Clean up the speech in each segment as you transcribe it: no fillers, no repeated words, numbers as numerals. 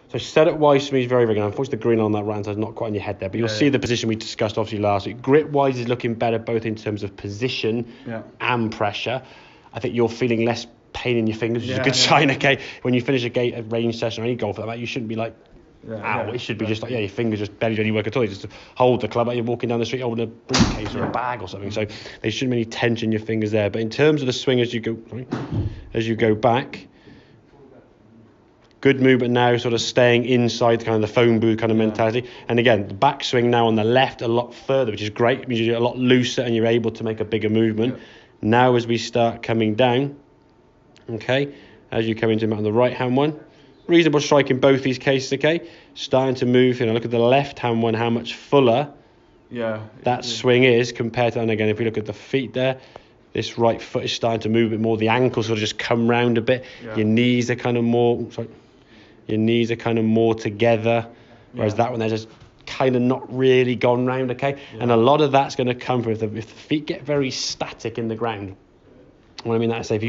So setup-wise, for me, is very, very good. Unfortunately, the green on that right hand side is not quite on your head there, but you'll see the position we discussed, obviously, last week. Grip-wise is looking better, both in terms of position and pressure. I think you're feeling less pain in your fingers, which is a good sign, okay? When you finish a range session or any golf like that, you shouldn't be like, ow. It should be just like, your fingers just barely do any work at all. You just hold the club like you're walking down the street holding a briefcase or a bag or something. So there shouldn't be any tension in your fingers there. But in terms of the swing as you go back, good movement now, sort of staying inside kind of the phone booth kind of mentality. And again, the backswing now on the left a lot further, which is great. It means you're a lot looser and you're able to make a bigger movement. Now as we start coming down, okay, as you come into on the right-hand one, reasonable strike in both these cases, okay? Starting to move, look at the left-hand one, how much fuller that swing is compared to, and again, if we look at the feet there, this right foot is starting to move a bit more. The ankles sort of just come round a bit. Your knees are kind of more, together, whereas that one, they're just kind of not really gone round, okay? And a lot of that's going to come from if the feet get very static in the ground. What I mean that is, if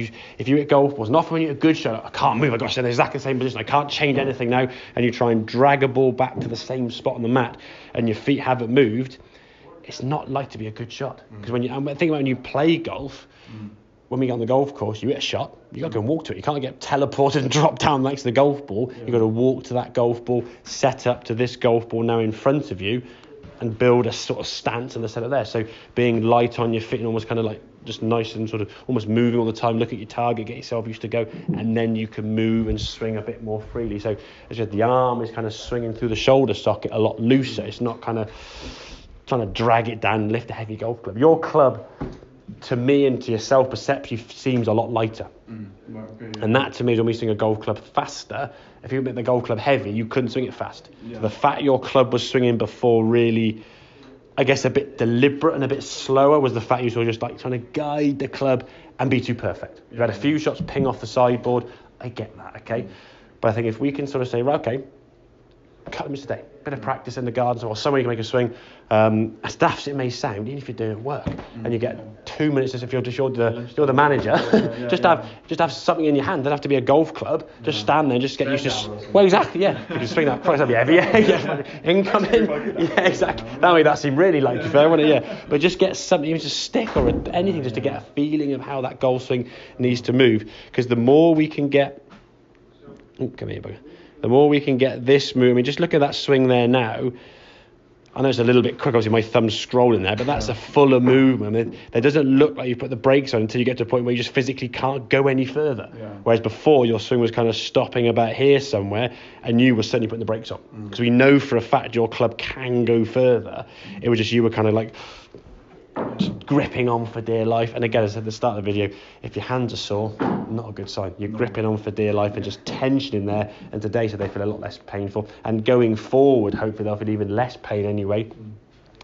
you hit golf balls, not when you hit a good shot, I can't move, I've got to stay in exactly the same position, I can't change anything now, and you try and drag a ball back to the same spot on the mat, and your feet haven't moved, it's not like to be a good shot. Because think about when you play golf, when we get on the golf course, you hit a shot, you got to go and walk to it. You can't get teleported and drop down next to the golf ball. You've got to walk to that golf ball, set up to this golf ball now in front of you, and build a sort of stance and the setup there. So being light on your feet and almost kind of like just nice and sort of almost moving all the time, look at your target, get yourself used to go, and then you can move and swing a bit more freely. So as you said, the arm is kind of swinging through the shoulder socket a lot looser. It's not kind of trying to drag it down and lift a heavy golf club. Your club, to me and to your self-perception, seems a lot lighter. And that to me is when we swing a golf club faster. If you make the golf club heavy, you couldn't swing it fast. So the fact your club was swinging before really, I guess, a bit deliberate and a bit slower was the fact you were just like trying to guide the club and be too perfect. You've had a few shots ping off the sideboard. I get that, okay? But I think if we can sort of say, right, okay, cut them today. Bit of practice in the garden, or somewhere you can make a swing. As daft as it may sound, even if you're doing it at work, and you get 2 minutes, as if you're the manager, just have something in your hand. Doesn't have to be a golf club. Just stand there, and just get used to. Well, exactly, yeah. You can swing that. Probably that'd be heavy. Yeah. Incoming. Yeah, exactly. That way, that seemed really light, fair, wouldn't it? Yeah. But just get something, even just a stick or anything, just to get a feeling of how that golf swing needs to move. Because the more we can get. Oh, come here, bugger. The more we can get this move, I mean, just look at that swing there now. I know it's a little bit quick, obviously my thumb's scrolling there, but that's a fuller movement. I mean, it doesn't look like you put the brakes on until you get to a point where you just physically can't go any further. Whereas before, your swing was kind of stopping about here somewhere, and you were certainly putting the brakes on. Because we know for a fact your club can go further. It was just you were kind of like just gripping on for dear life. And again, as I said at the start of the video, if your hands are sore, not a good sign. You're gripping on for dear life and just tension in there. And today, so they feel a lot less painful. And going forward, hopefully they'll feel even less pain anyway.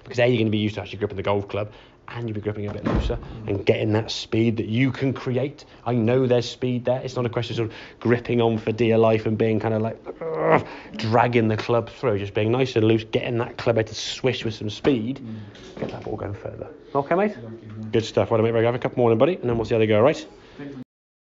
Because you're going to be used to actually gripping the golf club, and you'll be gripping a bit looser and getting that speed that you can create. I know there's speed there. It's not a question of sort of gripping on for dear life and being kind of like dragging the club through, just being nice and loose, getting that club head to swish with some speed, get that ball going further. Okay, mate? Good stuff. Right, mate, have a couple more then, buddy, and then we'll see how they go, all right?